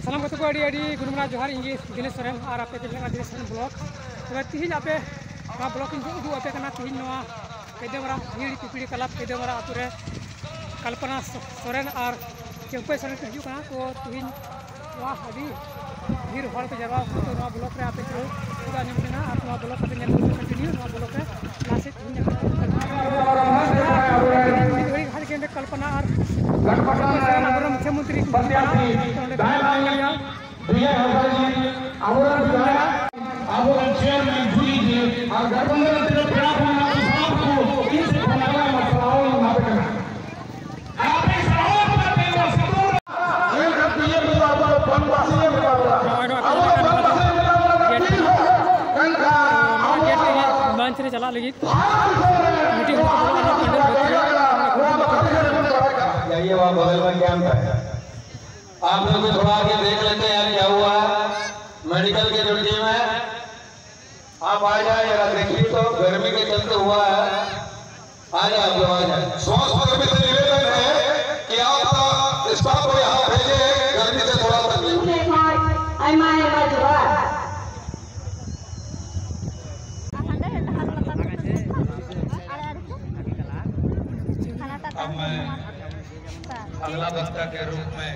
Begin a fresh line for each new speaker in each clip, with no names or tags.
सालाम को गुरुमना जोहार इंगे दिनेश सोरेन और आपे दिनेश सोरेन ब्लॉक तब तीन आपे ब्लॉक उदू आपे तीन कैदेमरा भीड़ पिपड़ी क्लब कैदेमरा आतु रे कल्पना सोरेन और चंपे सोरेन को हजूना तो तीन अभी भीड़ हर को जरवा तो ब्लॉक रे आपे पूरा निमना और ब्लॉक कंटिन्यू ब्लॉक रे लास्ट कल्पना और मुख्यमंत्री चला लगी मीटिंग
जाइए वहाँ बगल में कैंप है, आप लोग भी थोड़ा आगे देख लेते हैं यार क्या हुआ है। मेडिकल की जो टीम है आप आ जाए जरा देखिए, तो गर्मी के चलते हुआ है, आ जाए आप लोग आ जाए। स्वास्थ्य कर्मी से निवेदन है कि आप स्टाफ को यहाँ भेजे, गर्मी से थोड़ा तकलीफ। अब मैं अगला वक्ता के रूप में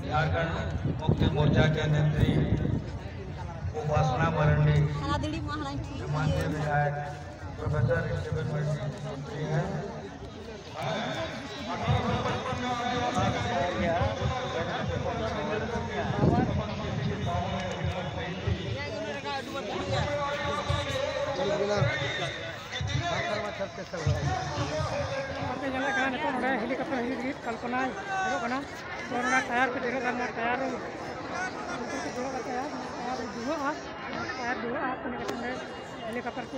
झारखंड मुक्ति मोर्चा के नेत्री उपासना मरंडी, माननीय विधायक प्रोफेसर मंत्री हैं,
हेलीकॉप्टर हिली कल्पना टायर पे देखा टायर हेलीकॉप्टर को